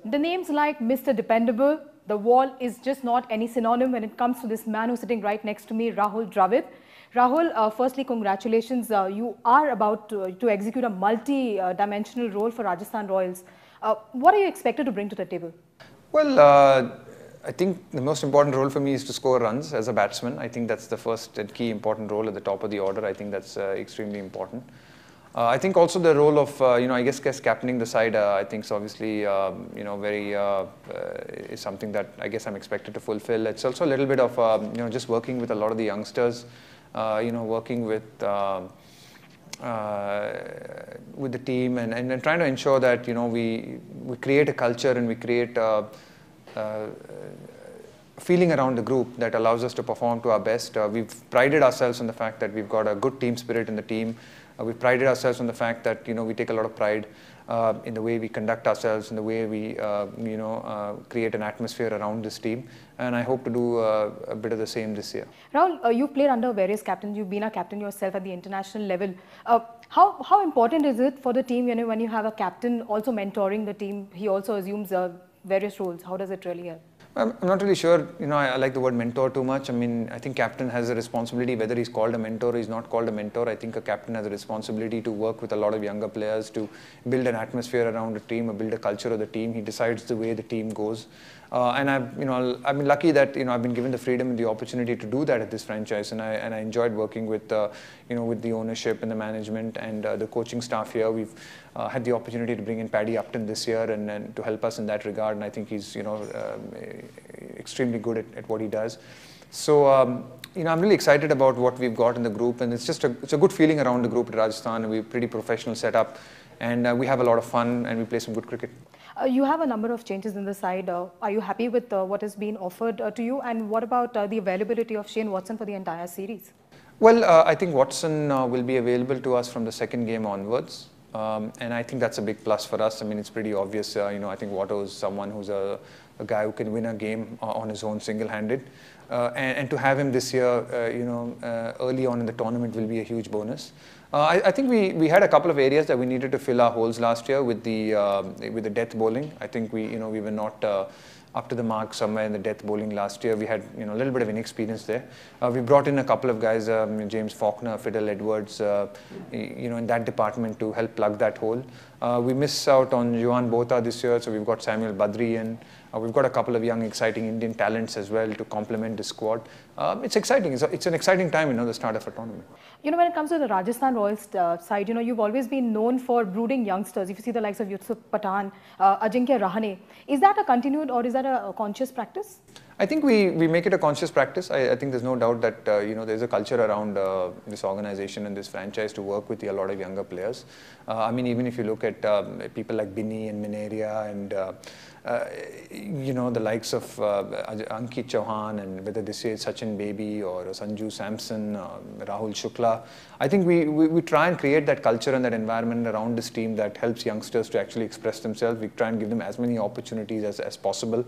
The names like Mr. Dependable, the wall is just not any synonym when it comes to this man who's sitting right next to me, Rahul Dravid. Rahul, firstly, congratulations. You are about to execute a multi-dimensional role for Rajasthan Royals. What are you expected to bring to the table? Well, I think the most important role for me is to score runs as a batsman. I think that's the first and key important role at the top of the order. I think that's extremely important. I think also the role of, I guess captaining the side, I think is obviously, very, is something that I guess I'm expected to fulfill. It's also a little bit of, just working with a lot of the youngsters, working with the team and trying to ensure that, we create a culture and we create a feeling around the group that allows us to perform to our best. We've prided ourselves on the fact that we've got a good team spirit in the team. We've prided ourselves on the fact that we take a lot of pride in the way we conduct ourselves, in the way we create an atmosphere around this team, and I hope to do a bit of the same this year. Rahul, you've played under various captains. You've been a captain yourself at the international level. How important is it for the team when you have a captain also mentoring the team? He also assumes various roles. How does it really help? I'm not really sure, I like the word mentor too much. I mean, I think captain has a responsibility, whether he's called a mentor or he's not called a mentor. I think a captain has a responsibility to work with a lot of younger players, to build an atmosphere around a team, or build a culture of the team. He decides the way the team goes. And I've been lucky that, I've been given the freedom and the opportunity to do that at this franchise. And I enjoyed working with, with the ownership and the management and the coaching staff here. We've had the opportunity to bring in Paddy Upton this year and to help us in that regard. And I think he's, extremely good at what he does. So, I'm really excited about what we've got in the group. And it's a good feeling around the group at Rajasthan. And we're pretty professional setup. And we have a lot of fun and we play some good cricket. You have a number of changes in the side. Are you happy with what has been offered to you? And what about the availability of Shane Watson for the entire series? Well, I think Watson will be available to us from the second game onwards. And I think that's a big plus for us. I mean, it's pretty obvious. I think Watto is someone who's a guy who can win a game on his own single-handed. And to have him this year, early on in the tournament will be a huge bonus. I think we had a couple of areas that we needed to fill our holes last year with the death bowling. I think we were not up to the mark somewhere in the death bowling last year. We had a little bit of inexperience there. We brought in a couple of guys, James Faulkner, Fiddle Edwards, in that department to help plug that hole. We missed out on Johan Botha this year, so we've got Samuel Badri in. We've got a couple of young, exciting Indian talents as well to complement the squad. It's exciting. It's an exciting time, the start of a tournament. When it comes to the Rajasthan Royals side, you've always been known for brooding youngsters. If you see the likes of Yusuf Pathan, Ajinkya Rahane, is that a continued or is that a conscious practice? I think we make it a conscious practice. I think there's no doubt that there's a culture around this organization and this franchise to work with a lot of younger players. I mean, even if you look at people like Binny and Mineria and the likes of Ankit Chauhan, and whether they say Sachin Baby or Sanju Samson, Rahul Shukla, I think we try and create that culture and that environment around this team that helps youngsters to actually express themselves. We try and give them as many opportunities as possible.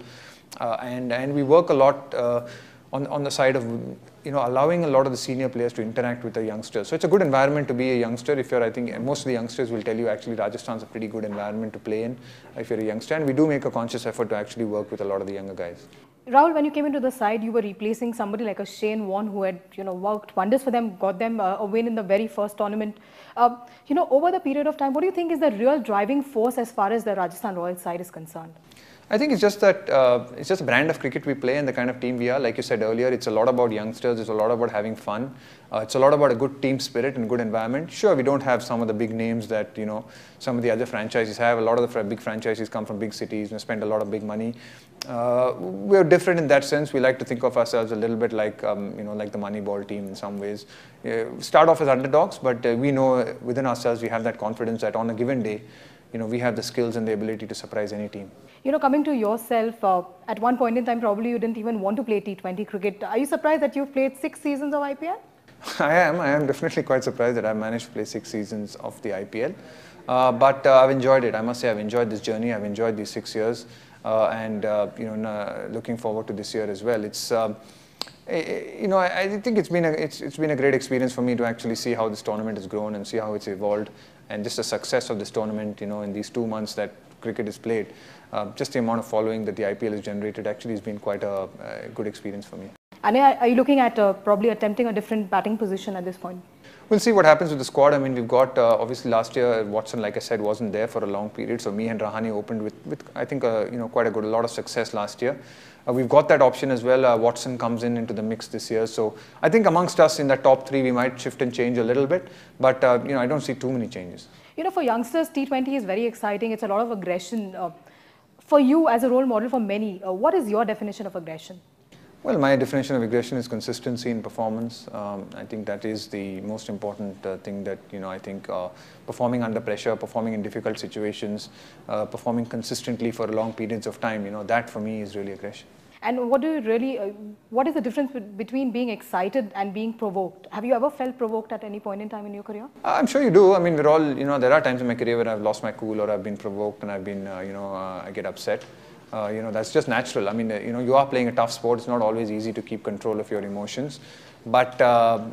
And we work a lot on the side of allowing a lot of the senior players to interact with the youngsters. So it's a good environment to be a youngster. I think most of the youngsters will tell you actually Rajasthan's a pretty good environment to play in if you're a youngster. And we do make a conscious effort to actually work with a lot of the younger guys. Rahul, when you came into the side, you were replacing somebody like a Shane Warne who had worked wonders for them, got them a win in the very first tournament. Over the period of time, what do you think is the real driving force as far as the Rajasthan Royals side is concerned? I think it's just that it's just a brand of cricket we play and the kind of team we are. Like you said earlier, it's a lot about youngsters. It's a lot about having fun. It's a lot about a good team spirit and good environment. Sure, we don't have some of the big names that some of the other franchises have. A lot of the big franchises come from big cities and spend a lot of big money. We're different in that sense. We like to think of ourselves a little bit like like the Moneyball team in some ways. Start off as underdogs, but we know within ourselves we have that confidence that on a given day, we have the skills and the ability to surprise any team. Coming to yourself, at one point in time, probably you didn't even want to play T20 cricket. Are you surprised that you've played 6 seasons of IPL? I am definitely quite surprised that I've managed to play 6 seasons of the IPL. But I've enjoyed it. I must say I've enjoyed this journey. I've enjoyed these 6 years. And looking forward to this year as well. It's I think it's been a great experience for me to actually see how this tournament has grown and see how it's evolved, and just the success of this tournament, in these 2 months that cricket is played, just the amount of following that the IPL has generated actually has been quite a good experience for me. And are you looking at probably attempting a different batting position at this point? We'll see what happens with the squad. I mean, we've got, obviously last year, Watson, like I said, wasn't there for a long period. So me and Rahane opened with I think, quite a lot of success last year. We've got that option as well. Watson comes into the mix this year. So I think amongst us in that top three, we might shift and change a little bit. But, I don't see too many changes. For youngsters, T20 is very exciting. It's a lot of aggression. For you as a role model for many, what is your definition of aggression? Well, my definition of aggression is consistency in performance. I think that is the most important thing that, I think performing under pressure, performing in difficult situations, performing consistently for long periods of time, that for me is really aggression. And what is the difference between being excited and being provoked? Have you ever felt provoked at any point in time in your career? I'm sure you do. I mean, we're all, there are times in my career where I've lost my cool or I've been provoked and I've been, I get upset. That's just natural. I mean, you are playing a tough sport. It's not always easy to keep control of your emotions. But, but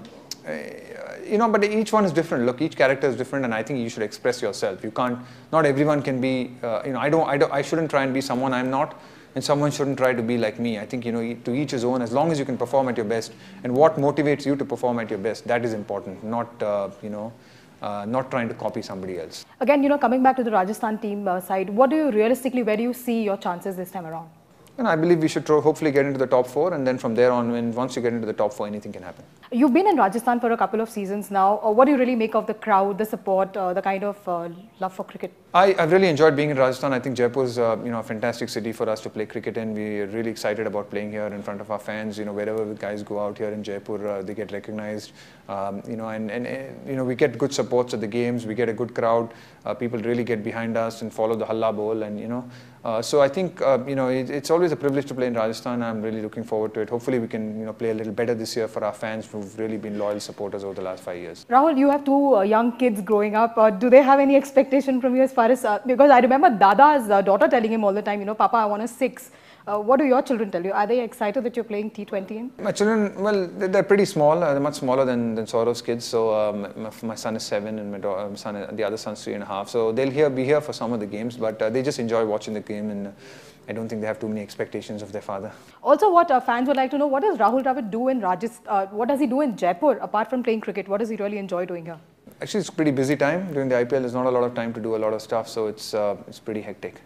each one is different. Look, each character is different and I think you should express yourself. You can't, not everyone can be, I shouldn't try and be someone I'm not. And someone shouldn't try to be like me. I think, to each his own, as long as you can perform at your best. And what motivates you to perform at your best, that is important, not, not trying to copy somebody else. Again, coming back to the Rajasthan team side, where do you see your chances this time around? And I believe we should hopefully get into the top 4, and then from there on, once you get into the top 4, anything can happen. You've been in Rajasthan for a couple of seasons now. What do you really make of the crowd, the support, the kind of love for cricket? I've really enjoyed being in Rajasthan. I think Jaipur is a fantastic city for us to play cricket in. We're really excited about playing here in front of our fans. Wherever the guys go out here in Jaipur, they get recognized. We get good supports at the games. We get a good crowd. People really get behind us and follow the Halla Bowl. And so I think it's always a privilege to play in Rajasthan. I'm really looking forward to it. Hopefully we can play a little better this year for our fans who've really been loyal supporters over the last 5 years. Rahul, you have 2 young kids growing up. Do they have any expectation from you as far as because I remember Dada's daughter telling him all the time, Papa, I want a 6. What do your children tell you? Are they excited that you're playing T20 in? My children, well, they're pretty small. They're much smaller than Saurav's kids. So my son is 7 and the other son's 3.5. So they'll be here for some of the games, but they just enjoy watching the game, and I don't think they have too many expectations of their father. Also, what fans would like to know, what does Rahul Dravid do in Rajasthan? What does he do in Jaipur apart from playing cricket? What does he really enjoy doing here? Actually, it's a pretty busy time. During the IPL, there's not a lot of time to do a lot of stuff, so it's pretty hectic.